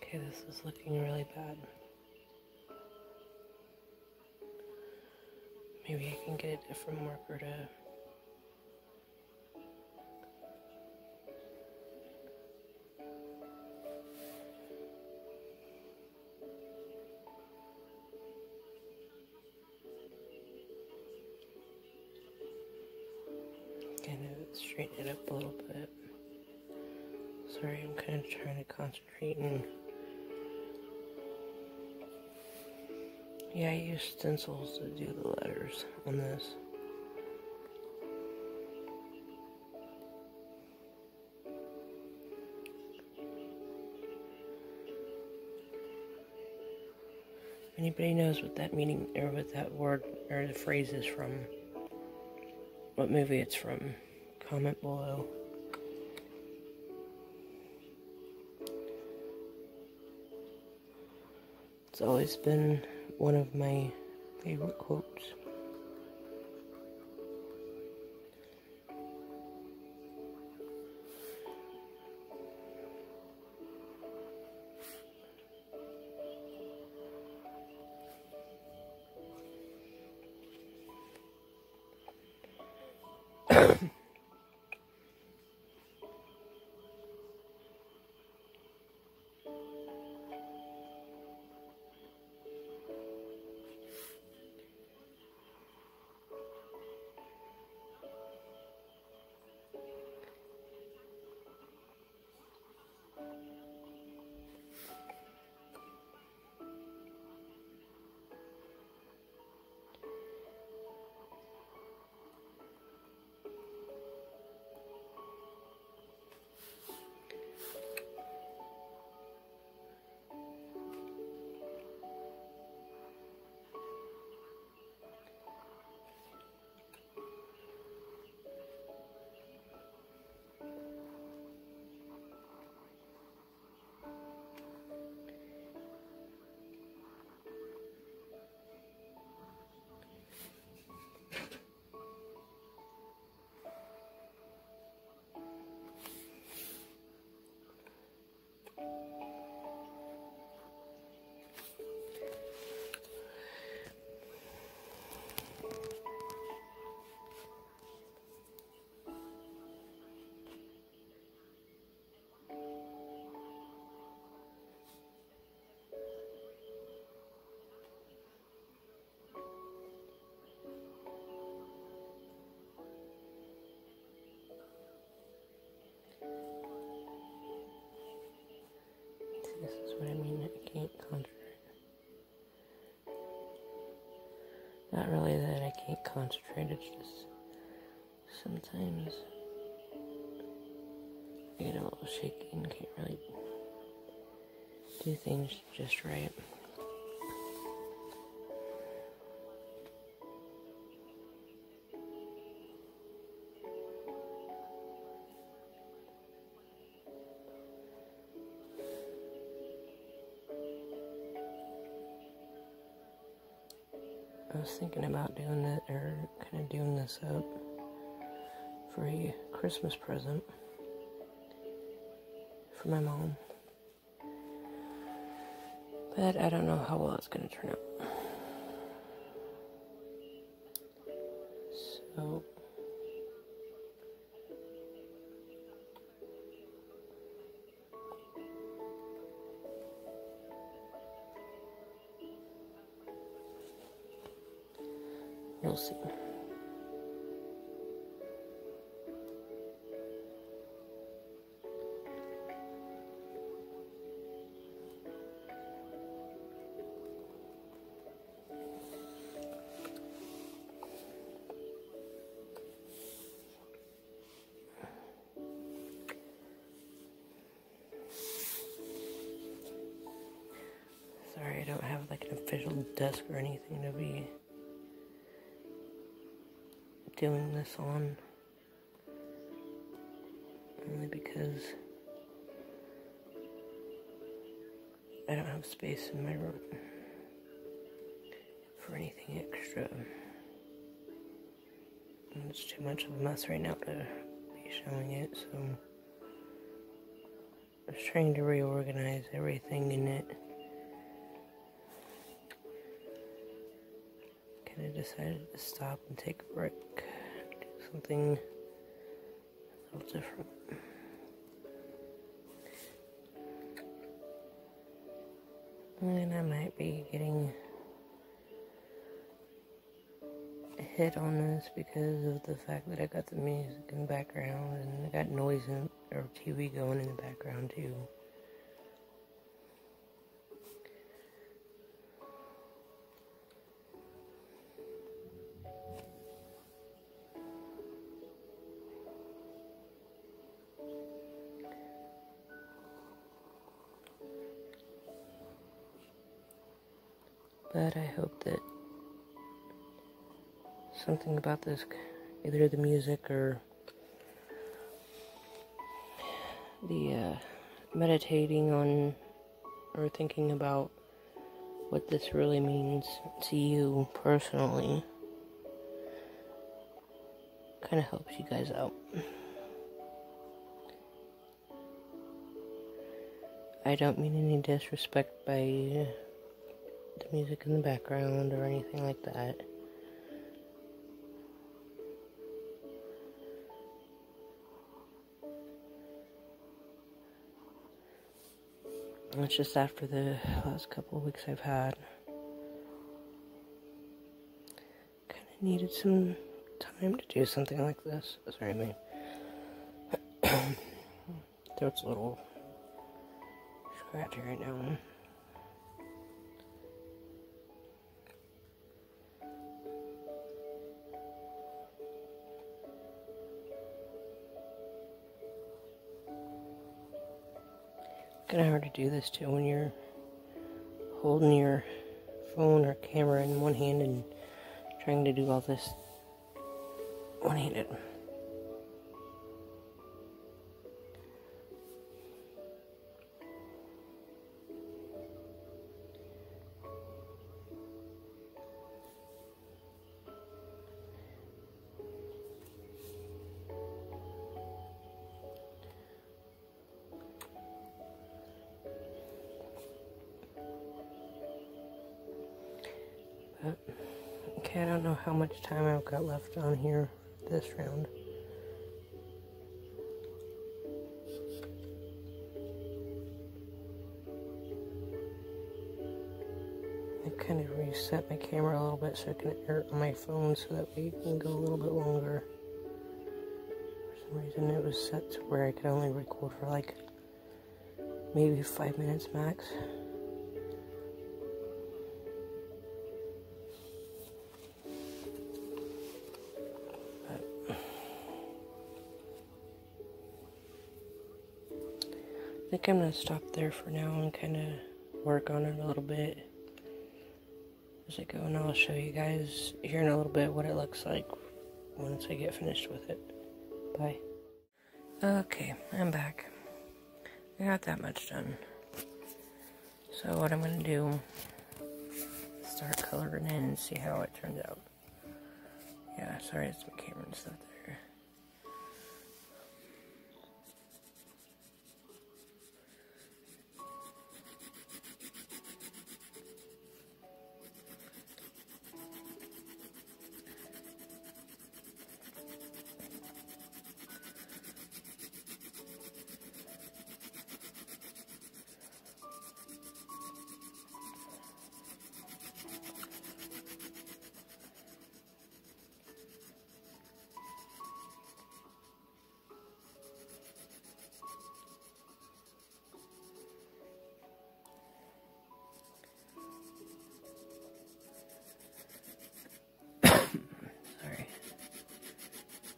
Okay, this is looking really bad. Maybe I can get a different marker to... Kind of straighten it up a little bit. Sorry, I'm kind of trying to concentrate and... Yeah, I use stencils to do the letters on this. If anybody knows what that meaning, or what that word, or the phrase is from, what movie it's from, comment below. It's always been one of my favorite quotes. This is what I mean, I can't concentrate. Not really that I can't concentrate, it's just sometimes I get a little shaky and can't really do things just right. I was thinking about doing that, or kind of doing this up for a Christmas present for my mom. But I don't know how well it's going to turn out. So... we'll see. Sorry, I don't have like an official desk or anything to be doing this on, only because I don't have space in my room for anything extra, and it's too much of a mess right now to be showing it, so I was trying to reorganize everything in it. Kind of decided to stop and take a break, do something a little different. And I might be getting a hit on this because of the fact that I got the music in the background and I got noise or TV going in the background too. But I hope that something about this, either the music or the meditating on or thinking about what this really means to you personally, kind of helps you guys out. I don't mean any disrespect by the music in the background or anything like that. It's just after the last couple of weeks I've had. Kind of needed some time to do something like this. Sorry, my throat's a little scratchy right now. Kind of hard to do this too when you're holding your phone or camera in one hand and trying to do all this one-handed. Okay, I don't know how much time I've got left on here this round. I kind of reset my camera a little bit so I can air it on my phone so that way it can go a little bit longer. For some reason it was set to where I could only record for like maybe 5 minutes max. I think I'm going to stop there for now and kind of work on it a little bit as I go, and I'll show you guys here in a little bit what it looks like once I get finished with it. Bye. Okay, I'm back. I got that much done. So what I'm going to do is start coloring in and see how it turns out. Yeah, sorry, it's my camera and stuff there.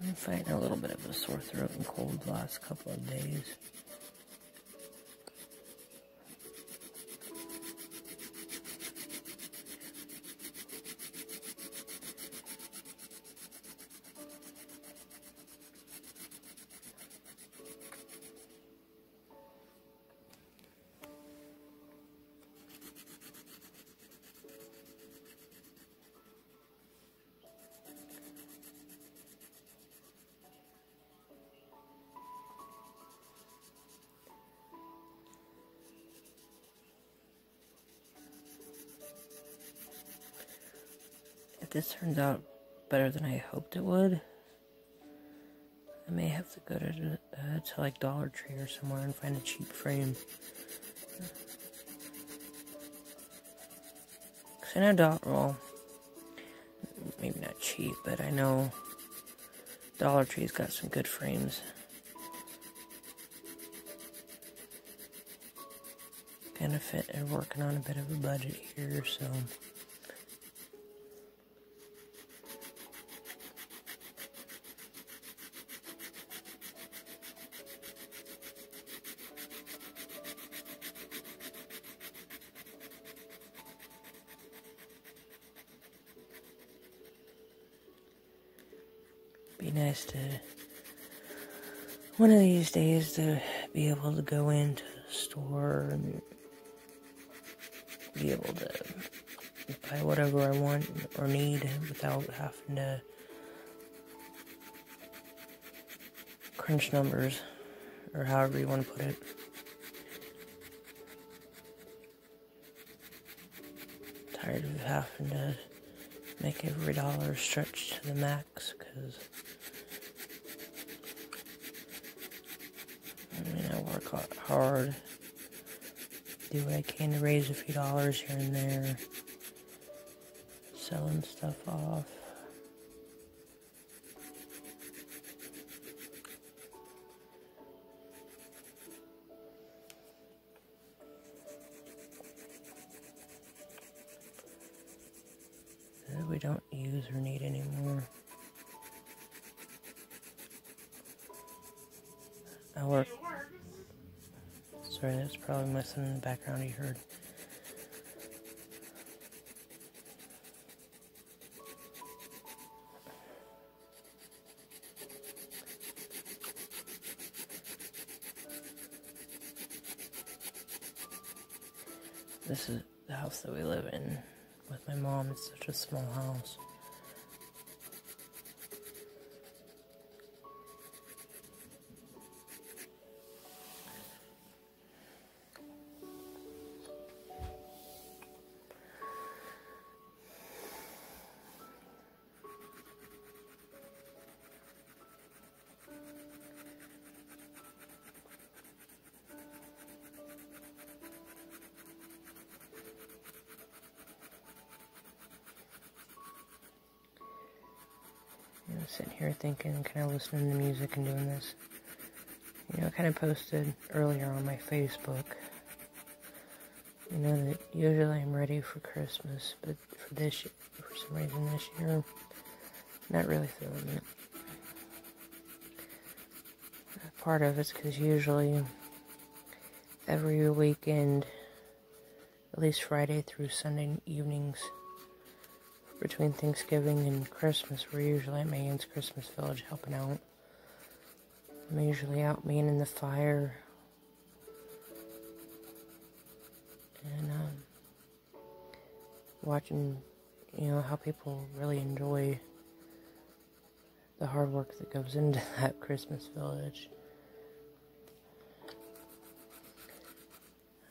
I'm fighting a little bit of a sore throat and cold the last couple of days. if this turns out better than I hoped it would, I may have to go to like Dollar Tree or somewhere and find a cheap frame. Cause I know well, maybe not cheap, but I know Dollar Tree's got some good frames. Kind of fit and working on a bit of a budget here, so. Be nice to, one of these days, to be able to go into the store and be able to buy whatever I want or need without having to crunch numbers, or however you want to put it. Tired of having to make every dollar stretch to the max, because I work hard, do what I can to raise a few dollars here and there, selling stuff off. That we don't use or need anymore. I work. Sorry, that's probably my son in the background you heard. This is the house that we live in with my mom. It's such a small house. Sitting here thinking, kind of listening to music and doing this. I kind of posted earlier on my Facebook, that usually I'm ready for Christmas, but for some reason this year, not really feeling it. Part of it's because usually every weekend, at least Friday through Sunday evenings, between Thanksgiving and Christmas, we're usually at my aunt's Christmas village helping out. I'm usually out manning the fire and watching, how people really enjoy the hard work that goes into that Christmas village.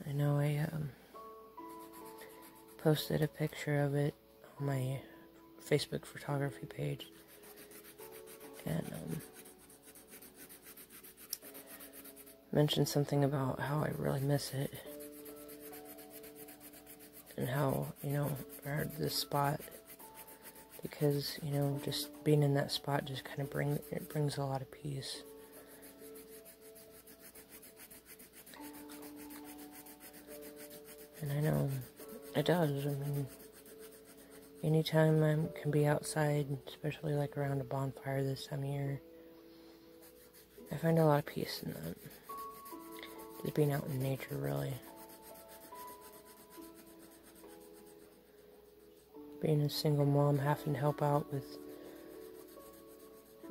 I know I posted a picture of it on my Facebook photography page, and mentioned something about how I really miss it, and how, or this spot, because, just being in that spot just kind of brings a lot of peace. And I know it does. I mean, anytime I can be outside, especially like around a bonfire this time of year, I find a lot of peace in that. Just being out in nature, really. Being a single mom, having to help out with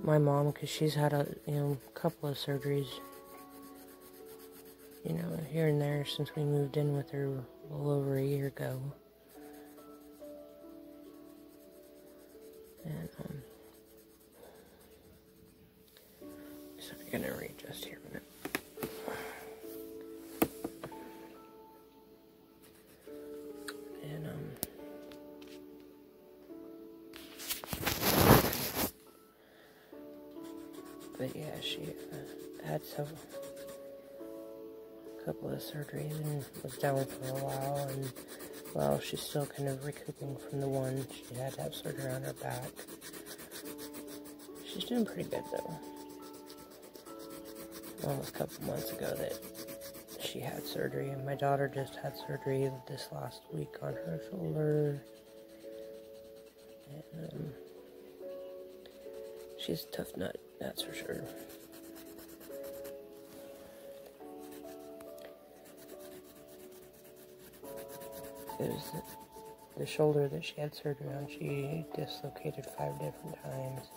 my mom, because she's had a couple of surgeries, here and there since we moved in with her a little over a year ago. And so I'm gonna readjust here a minute. And But yeah, she had a couple of surgeries and was down for a while, and well, she's still kind of recouping from the one. She had to have surgery on her back. She's doing pretty good though. Well, it was a couple months ago that she had surgery, and my daughter just had surgery this last week on her shoulder. And she's a tough nut, that's for sure. It was the shoulder that she had surgery on. She dislocated 5 different times.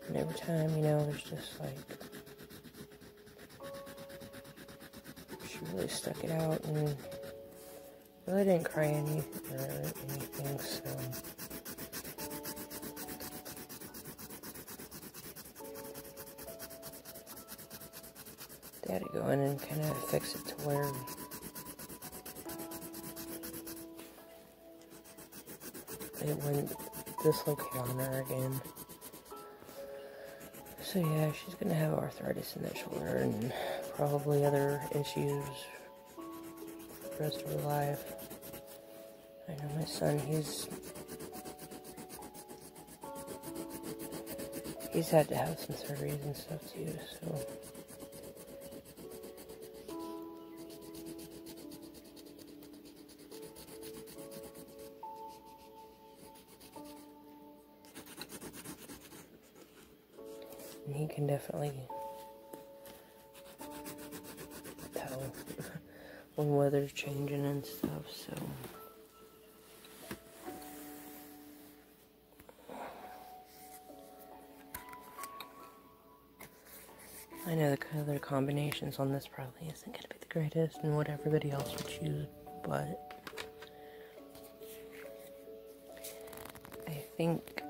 And every time, you know, there's just like, she really stuck it out and really didn't cry anything, so they had to go in and kind of fix it to where it wouldn't dislocate on her again. So yeah, she's gonna have arthritis in that shoulder and probably other issues for the rest of her life. I know my son, he's had to have some surgeries and stuff too, so. And he can definitely tell when weather's changing and stuff, so. I know the color combinations on this probably isn't going to be the greatest and what everybody else would choose, but I think,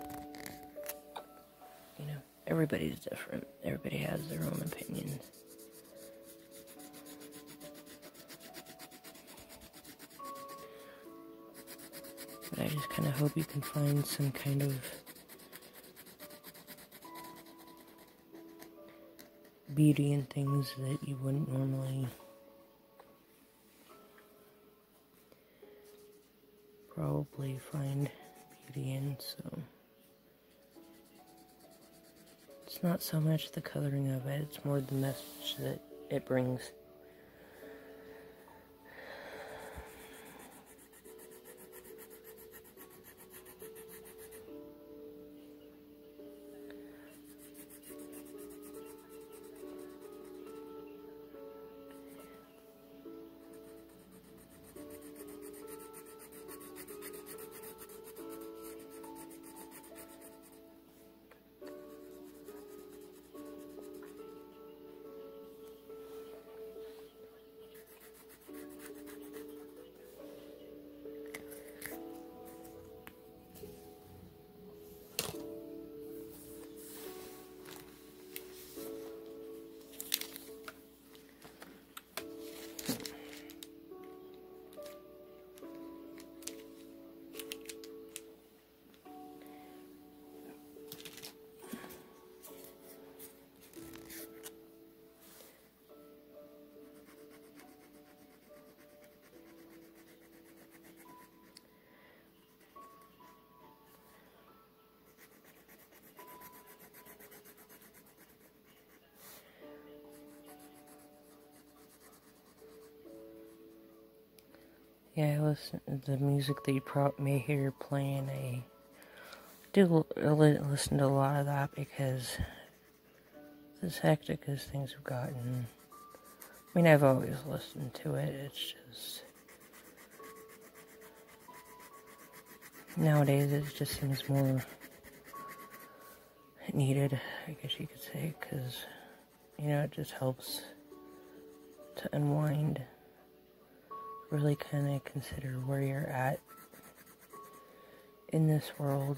you know, everybody's different. Everybody has their own opinions. But I just kind of hope you can find some kind of beauty in things that you wouldn't normally probably find beauty in, so it's not so much the coloring of it, it's more the message that it brings. Yeah, I listen to the music that you may hear playing. I do listen to a lot of that because as hectic as things have gotten, I mean, I've always listened to it, it's just, nowadays it just seems more needed, I guess you could say, because, you know, it just helps to unwind. Really kind of consider where you're at in this world,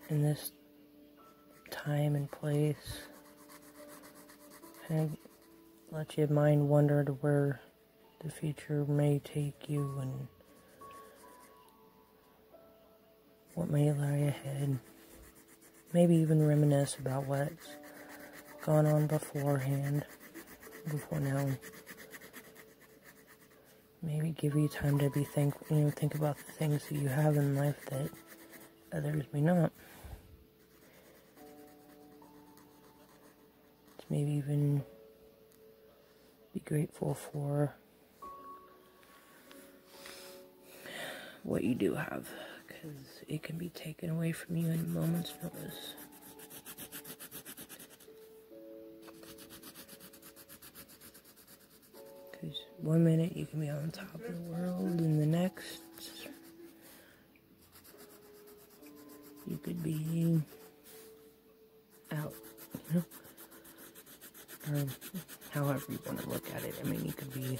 in this time and place. Kind of let your mind wander to where the future may take you, and what may lie ahead. Maybe even reminisce about what's gone on before now. Maybe give you time to be think about the things that you have in life that others may not. Maybe even be grateful for what you do have, because it can be taken away from you in a moment's notice. Because one minute you can be on top of the world, and the next you could be out, you know? Or however you want to look at it. I mean, you could be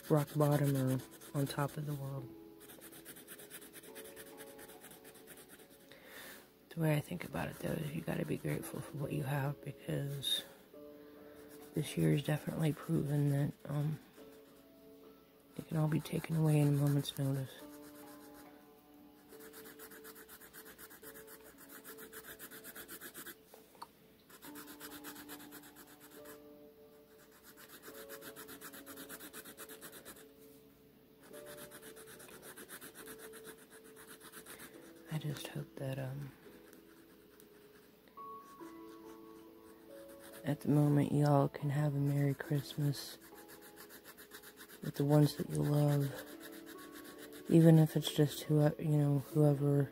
rock bottom or on top of the world. The way I think about it, though, is you gotta be grateful for what you have, because this year has definitely proven that it can all be taken away in a moment's notice. I just hope that, at the moment, y'all can have a Merry Christmas with the ones that you love, even if it's just whoever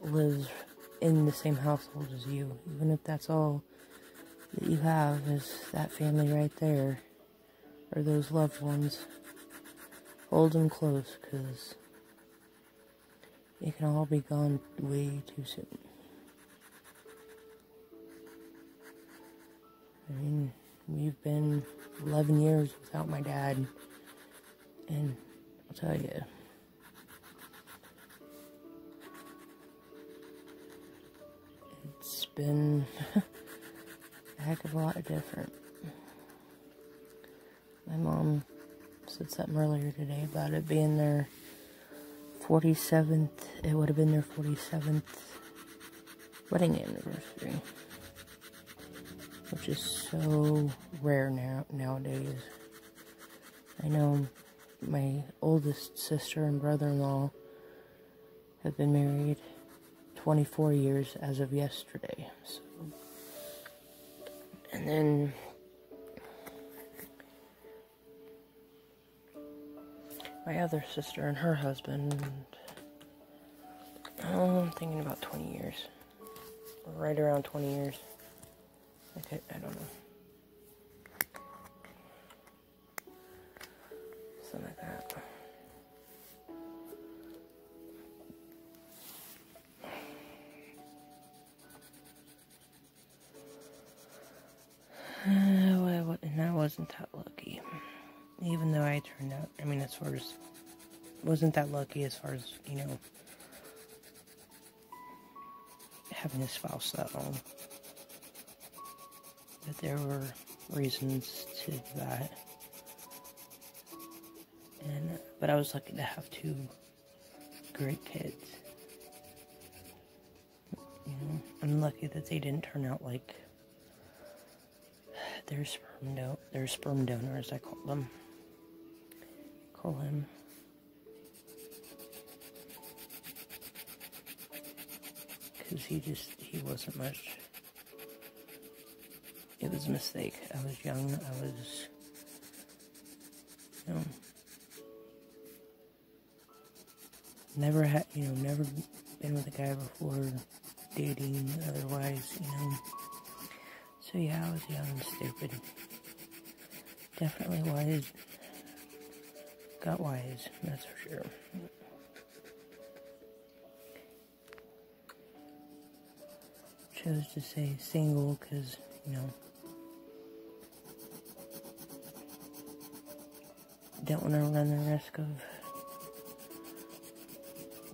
lives in the same household as you. Even if that's all that you have is that family right there, or those loved ones. Hold them close, because it can all be gone way too soon. I mean, we've been 11 years without my dad, and I'll tell you, it's been a heck of a lot different. My mom said something earlier today about it being their 47th, it would have been their 47th wedding anniversary, which is so rare nowadays. I know my oldest sister and brother-in-law have been married 24 years as of yesterday. So, and then my other sister and her husband, I'm thinking about 20 years. Right around 20 years. I don't know. Something like that. And I wasn't that lucky. Even though I turned out, I mean, as far as, wasn't that lucky as far as, having a spouse that long. But there were reasons to that. But I was lucky to have two great kids. I'm lucky that they didn't turn out like their sperm donors, I call him. Because he wasn't much. It was a mistake. I was young. I was, never been with a guy before, dating, otherwise, So yeah, I was young and stupid. Definitely wise. Got wise, that's for sure. Chose to say single because, don't want to run the risk of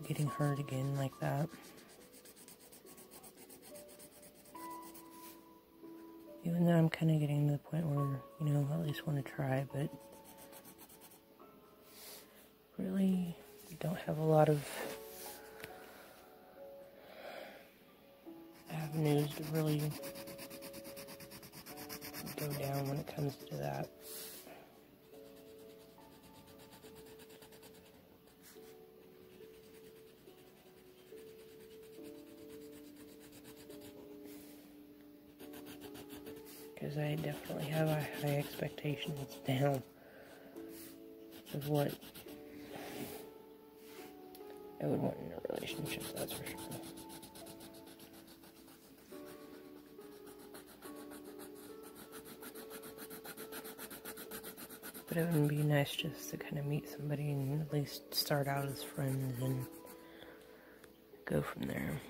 getting hurt again like that. Even though I'm kind of getting to the point where, I at least want to try, but really don't have a lot of avenues to really go down when it comes to that. Because I definitely have a high expectations now of what I would want in a relationship, that's for sure. But it would be nice just to kind of meet somebody and at least start out as friends and go from there.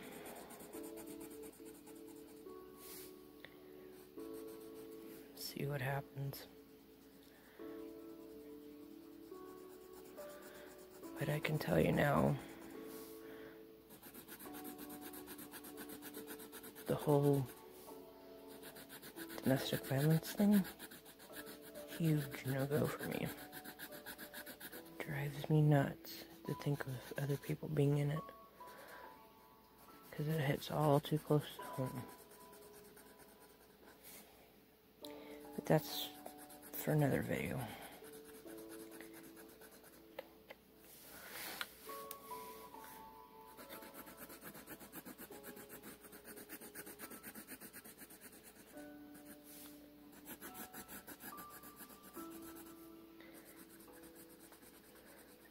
See what happens. But I can tell you now, the whole domestic violence thing, huge no-go for me. Drives me nuts to think of other people being in it, because it hits all too close to home. But that's for another video.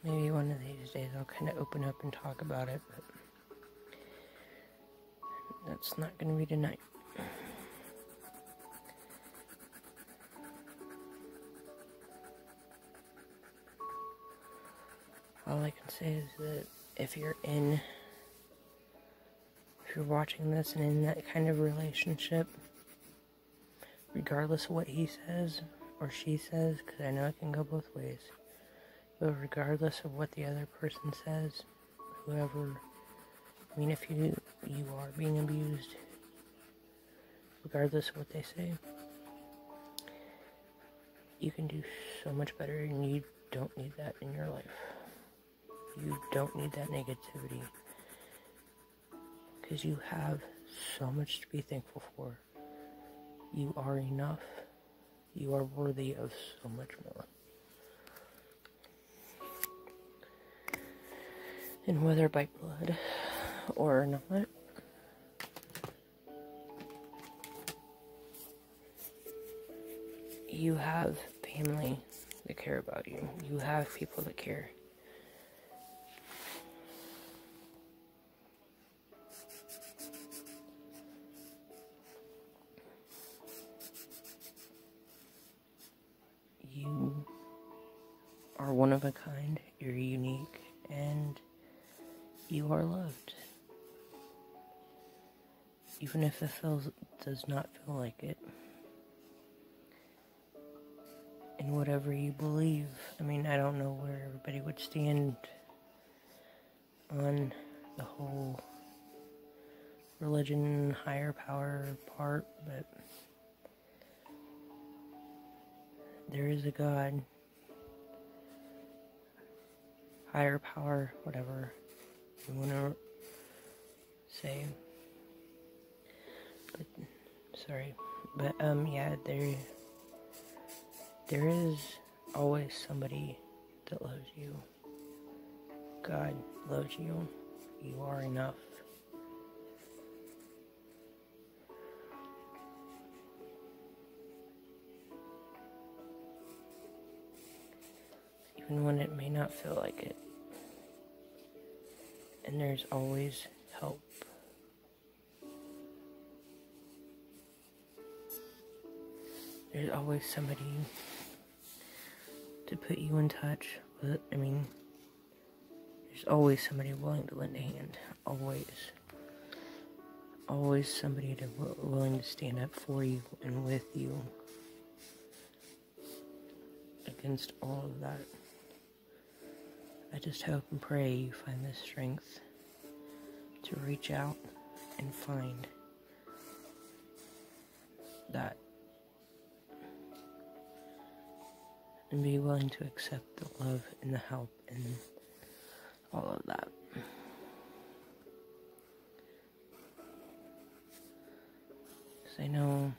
Maybe one of these days I'll kind of open up and talk about it, but that's not going to be tonight. All I can say is that if you're watching this and in that kind of relationship, regardless of what he says or she says, because I know it can go both ways, but regardless of what the other person says, whoever, I mean, if you are being abused, regardless of what they say, you can do so much better, and you don't need that in your life. You don't need that negativity, because you have so much to be thankful for. You are enough. You are worthy of so much more. And whether by blood or not, you have family that care about you. You have people that care. You are one of a kind. You're unique, and you are loved. Even if it does not feel like it. In whatever you believe. I mean, I don't know where everybody would stand on the whole religion, higher power part, but there is a God, higher power, whatever you want to say. But, sorry. But, yeah, there is always somebody that loves you. God loves you. You are enough. Even when it may not feel like it. And there's always help. There's always somebody to put you in touch with. I mean, there's always somebody willing to lend a hand. Always. Always somebody willing to stand up for you and with you against all of that. I just hope and pray you find the strength to reach out and find that. And be willing to accept the love and the help and all of that. because I know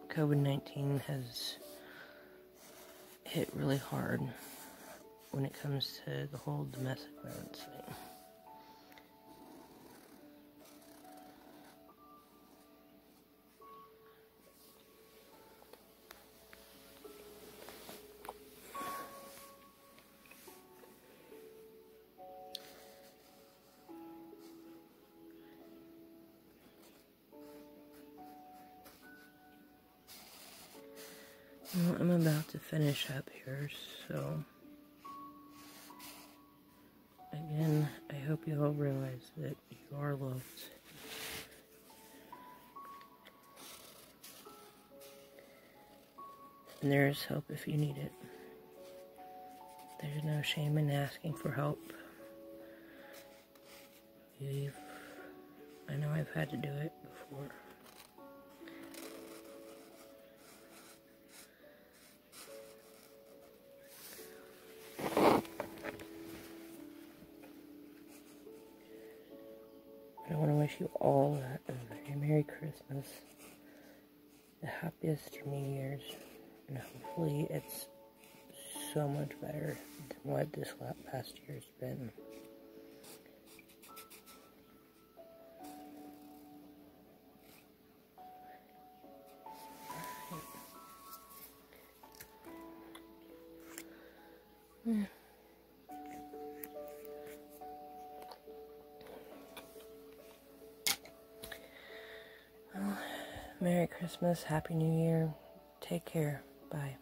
COVID-19 has hit really hard when it comes to the whole domestic violence thing. Well, I'm about to finish up here, so again, I hope you all realize that you are loved. And there is help if you need it. There's no shame in asking for help. I know I've had to do it before. I want to wish you all a very Merry Christmas, the happiest New Year's, and hopefully it's so much better than what this past year's been. Well, Merry Christmas, Happy New Year, take care, bye.